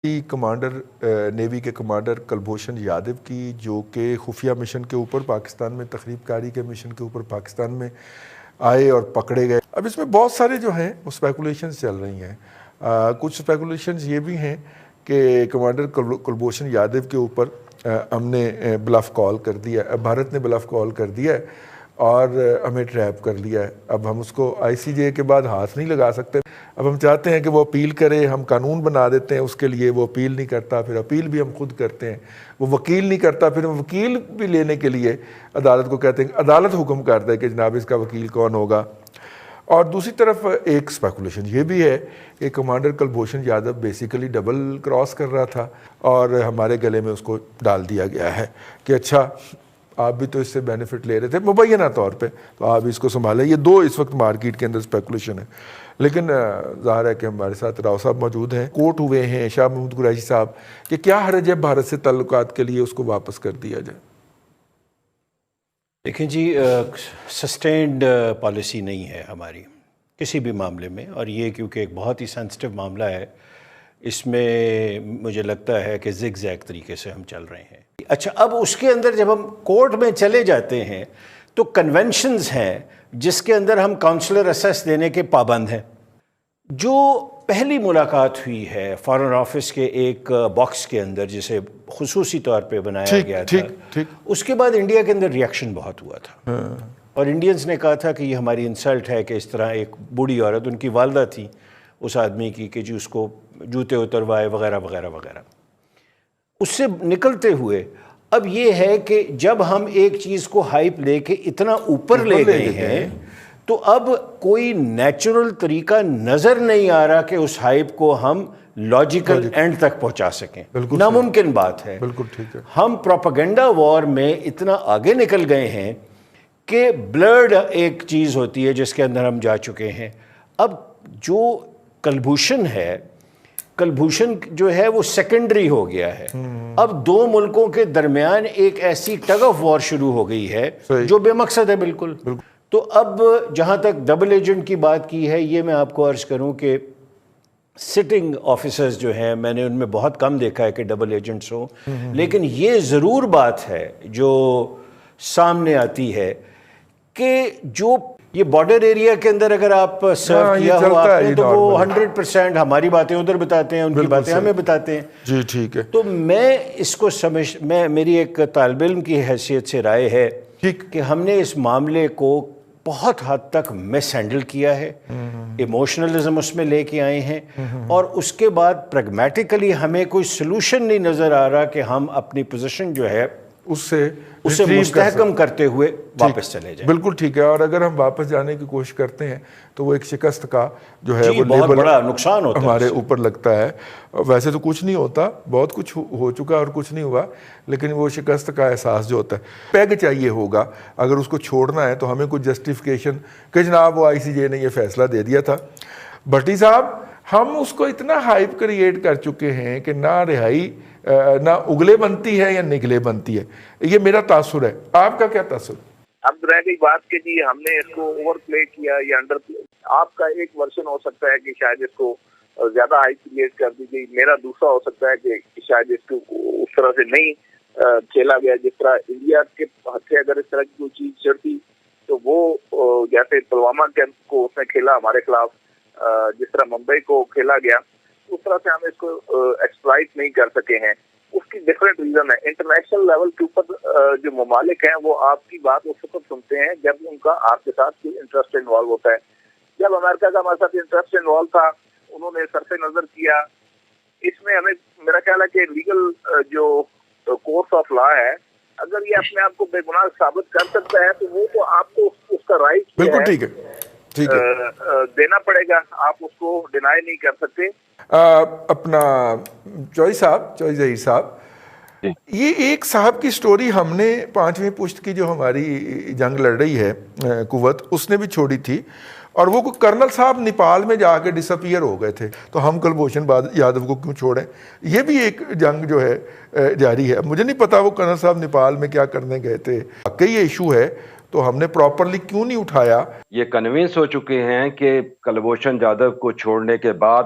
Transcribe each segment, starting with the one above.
Commander navy کے commander Kulbhushan Yadav کی، جو کہ خفیہ مشن کے اوپر پاکستان میں تخریب کاری کے مشن کے اوپر پاکستان میں آئے اور پکڑے گئے۔ اب اس میں بہت سارے جو ہیں وہ اسپیکولیشنز چل رہی ہیں۔ کچھ اسپیکولیشنز یہ بھی ہیں کہ کمانڈر کلبھوشن یادو کے اوپر ہم نے بلف کال کر دیا، بھارت نے بلف کال کر دیا ہے اور ہمیں ٹریپ کر لیا ہے۔ اب ہم اس کو آئی سی جے کے بعد ہاتھ نہیں لگا سکتے۔ اب ہم چاہتے ہیں کہ وہ اپیل کرے، ہم قانون بنا دیتے ہیں اس کے لیے، وہ اپیل نہیں کرتا، پھر اپیل بھی ہم خود کرتے ہیں، وہ وکیل نہیں کرتا، پھر ہم وکیل بھی لینے کے لیے عدالت کو کہتے ہیں، عدالت حکم کرتا ہے کہ جناب اس کا وکیل کون ہوگا۔ اور دوسری طرف ایک اسپیکولیشن یہ بھی ہے کہ commander Kulbhushan Yadav basically double cross کر رہا تھا اور ہمارے گلے میں اس کو ڈال دیا گیا ہے کہ اچھا آپ بھی تو اس سے بینیفٹ لے رہے تھے مبینہ طور پہ، تو آپ اس کو سنبھالیں۔ یہ دو اس وقت مارکیٹ کے اندر اسپیکولیشن ہے، لیکن ظاہر ہے کہ ہمارے ساتھ راؤ صاحب موجود ہیں، کوٹ ہوئے ہیں شاہ محمود قریشی صاحب کہ کیا حرج ہے بھارت سے تعلقات کے لیے اس کو واپس کر دیا جائے؟ دیکھیں جی، سسٹینڈ پالیسی نہیں ہے ہماری کسی بھی معاملے میں، اور یہ کیونکہ ایک بہت ہی سینسٹیو معاملہ ہے، اس میں مجھے لگتا ہے کہ زگ زیگ طریقے سے ہم چل رہے ہیں۔ اچھا، اب اس کے اندر جب ہم کورٹ میں چلے جاتے ہیں تو کنونشنز ہیں جس کے اندر ہم کاؤنسلر اسیس دینے کے پابند ہیں۔ جو پہلی ملاقات ہوئی ہے فارن آفس کے ایک باکس کے اندر جسے خصوصی طور پہ بنایا گیا تھا، اس کے بعد انڈیا کے اندر ریاکشن بہت ہوا تھا، اور انڈینز نے کہا تھا کہ یہ ہماری انسلٹ ہے کہ اس طرح ایک بوڑھی عورت، ان کی والدہ تھی اس آدمی کی، کہ جی اس کو جوتے اتروائے وغیرہ وغیرہ وغیرہ۔ اس سے نکلتے ہوئے اب یہ ہے کہ جب ہم ایک چیز کو ہائپ لے کے اتنا اوپر لے گئے ہیں تو اب کوئی نیچرل طریقہ نظر نہیں آ رہا کہ اس ہائپ کو ہم لاجیکل اینڈ تک پہنچا سکیں۔ ناممکن بات ہے۔ بالکل ٹھیک ہے۔ ہم پروپیگنڈا وار میں اتنا آگے نکل گئے ہیں کہ بلرڈ ایک چیز ہوتی ہے جس کے اندر ہم جا چکے ہیں۔ اب جو کلبھوشن ہے، کلبھوشن جو ہے وہ سیکنڈری ہو گیا ہے۔ اب دو ملکوں کے درمیان ایک ایسی ٹگ آف وار شروع ہو گئی ہے جو بے مقصد ہے بالکل۔ تو اب جہاں تک ڈبل ایجنٹ کی بات کی ہے، یہ میں آپ کو عرض کروں کہ سٹنگ آفیسرز جو ہیں، میں نے ان میں بہت کم دیکھا ہے کہ ڈبل ایجنٹس ہوں، لیکن یہ ضرور بات ہے جو سامنے آتی ہے کہ جو یہ بارڈر ایریا کے اندر اگر آپ سرو کیا ہو آپ نے تو وہ 100% ہماری باتیں ادھر بتاتے ہیں، ان کی باتیں ہمیں بتاتے ہیں۔ جی ٹھیک ہے۔ تو میں اس کو میری ایک طالب علم کی حیثیت سے رائے ہے کہ ہم نے اس معاملے کو بہت حد تک مس ہینڈل کیا ہے، ایموشنلزم اس میں لے کے آئے ہیں، اور اس کے بعد پریگمیٹیکلی ہمیں کوئی سلوشن نہیں نظر آ رہا کہ ہم اپنی پوزیشن جو ہے اسے مستحکم کرتے ہوئے واپس چلے جائیں۔ بالکل ٹھیک ہے۔ اور اگر ہم واپس جانے کی کوشش کرتے ہیں تو وہ ایک شکست کا جو ہے وہ بہت بڑا نقصان ہوتا ہے، ہمارے اوپر لگتا ہے۔ ویسے تو کچھ نہیں ہوتا، بہت کچھ ہو چکا اور کچھ نہیں ہوا، لیکن وہ شکست کا احساس جو ہوتا ہے، پیگ چاہیے ہوگا۔ اگر اس کو چھوڑنا ہے تو ہمیں کوئی جسٹیفیکیشن کہ جناب وہ آئی سی جے نے یہ فیصلہ دے دیا تھا۔ بھٹی صاحب، ہم اس کو اتنا ہائپ کریٹ کر چکے ہیں کہ نہ رہائی نہ اگلے بنتی ہے یا نگلے بنتی ہے، یہ میرا تاثر ہے۔ آپ کا کیا تاثر؟ اب رہ گئی بات کہ جی ہم نے اس کو اوور پلے کیا یا انڈر پلے۔ آپ کا ایک ورژن ہو سکتا ہے کہ شاید اس کو زیادہ ہائی کریٹ کر دی گئی، میرا دوسرا ہو سکتا ہے کہ شاید اس کو اس طرح سے نہیں کھیلا گیا جس طرح انڈیا کے ہاتھ سے اگر اس طرح کی کوئی چیز چڑھتی تو وہ جیسے پلوامہ کو اس نے کھیلا ہمارے خلاف، جس طرح ممبئی کو کھیلا گیا، اس طرح سے ہم اس کو ایکسپلائٹ نہیں کر سکے ہیں۔ اس کی ڈفرینٹ ریزن ہے۔ انٹرنیشنل لیول کے اوپر جو ممالک ہیں وہ آپ کی بات اس وقت سنتے ہیں جب ان کا آپ کے ساتھ کوئی انٹرسٹ انوالو ہوتا ہے۔ جب امریکہ کا ہمارے ساتھ انٹرسٹ انوالو تھا، انہوں نے صرف نظر کیا۔ اس میں ہمیں میرا خیال ہے کہ لیگل جو کورس آف لا ہے، اگر یہ اپنے آپ کو بے گناہ ثابت کر سکتا ہے تو وہ تو آپ کو اس کا رائٹ بالکل ٹھیک ہے دینا پڑے گا، آپ اس کو ڈینائی نہیں کر سکتے۔ اپنا چوئی ظہیر صاحب، یہ ایک صاحب کی سٹوری ہم نے 5ویں پشت کی جو ہماری جنگ لڑ رہی ہے قوت، اس نے بھی چھوڑی تھی، اور وہ کرنل صاحب نیپال میں جا کے ڈس اپیئر ہو گئے تھے، تو ہم کلبھوشن یادو کو کیوں چھوڑیں؟ یہ بھی ایک جنگ جو ہے جاری ہے۔ مجھے نہیں پتا وہ کرنل صاحب نیپال میں کیا کرنے گئے تھے، واقعی یہ ایشو ہے تو ہم نے پراپرلی کیوں نہیں اٹھایا؟ یہ کنونس ہو چکے ہیں کہ کلبھوشن یادو کو چھوڑنے کے بعد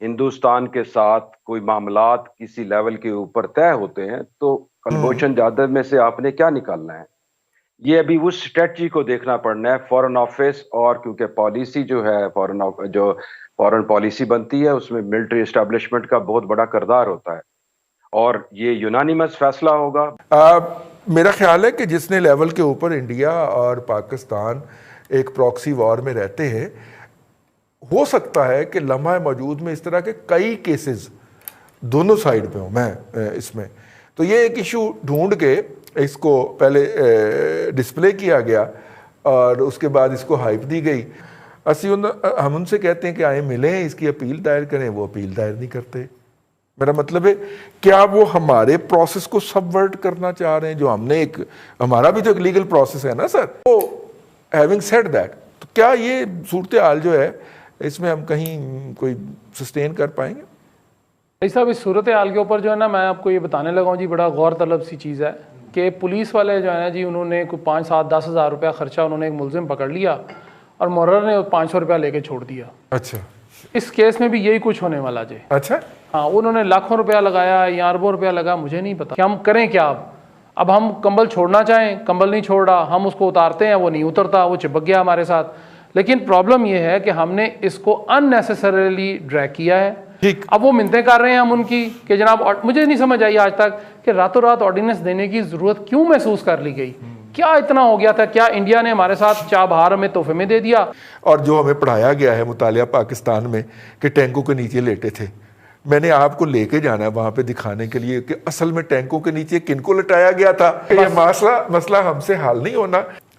ہندوستان کے ساتھ کوئی معاملات کسی لیول کے اوپر طے ہوتے ہیں تو کلبھوشن جادو میں سے آپ نے کیا نکالنا ہے؟ یہ ابھی اس اسٹریٹجی کو دیکھنا پڑنا ہے فورن آفس، اور کیونکہ پالیسی جو ہے فورن پالیسی بنتی ہے اس میں ملٹری اسٹیبلشمنٹ کا بہت بڑا کردار ہوتا ہے، اور یہ یونانیمس فیصلہ ہوگا۔ میرا خیال ہے کہ جس نے لیول کے اوپر انڈیا اور پاکستان ایک پراکسی وار میں رہتے ہیں، ہو سکتا ہے کہ لمحہ موجود میں اس طرح کے کئی کیسز دونوں سائیڈ پہ ہوں میں اس میں، تو یہ ایک ایشو ڈھونڈ کے اس کو پہلے ڈسپلے کیا گیا اور اس کے بعد اس کو ہائپ دی گئی۔ ہم ان سے کہتے ہیں کہ آئیں ملیں، اس کی اپیل دائر کریں، وہ اپیل دائر نہیں کرتے۔ میرا مطلب ہے کیا وہ ہمارے پروسیس کو سبورٹ کرنا چاہ رہے ہیں، جو ہم نے ہمارا بھی تو ایک لیگل پروسیس ہے نا سر۔ تو ہیونگ سیڈ دیٹ، تو کیا یہ صورتحال جو ہے اس میں ہم کہیں کوئی سسٹین کر پائیں گے؟ بھائی صاحب، اس صورتحال کے اوپر جو ہے نا، میں آپ کو یہ بتانے لگا ہوں جی، بڑا غور طلب سی چیز ہے کہ پولیس والے جو ہے نا جی، انہوں نے کوئی 5، 7، 10 ہزار روپیہ خرچہ، انہوں نے ایک ملزم پکڑ لیا اور مورر نے 500 روپیہ لے کے چھوڑ دیا۔ اچھا، اس کیس میں بھی یہی کچھ ہونے والا جی۔ اچھا، ہاں، انہوں نے لاکھوں روپیہ لگایا یا اربوں روپیہ لگا، مجھے نہیں پتا کہ ہم کریں کیا۔ اب ہم کمبل چھوڑنا چاہیں، کمبل نہیں چھوڑ رہا، ہم اس کو اتارتے ہیں، وہ نہیں اترتا، وہ چپک گیا ہمارے ساتھ۔ لیکن پرابلم یہ ہے کہ ہم نے اس کو ان نیسیسریلی ڈریگ کیا ہے۔ ٹھیک، اب وہ منتیں کر رہے ہیں ہم ان کی کہ جناب، مجھے نہیں سمجھ آئی آج تک کہ راتوں رات آرڈیننس دینے کی ضرورت کیوں محسوس کر لی گئی؟ کیا اتنا ہو گیا تھا؟ کیا انڈیا نے ہمارے ساتھ چاہ بہار ہمیں تحفے میں دے دیا؟ اور جو ہمیں پڑھایا گیا ہے مطالعہ پاکستان میں کہ ٹینکوں کے نیچے لیٹے تھے، میں نے آپ کو لے کے جانا ہے وہاں پہ دکھانے کے لیے کہ اصل میں ٹینکوں کے نیچے کن کو لٹایا گیا تھا۔ یہ مسئلہ ہم سے حل نہیں ہونا۔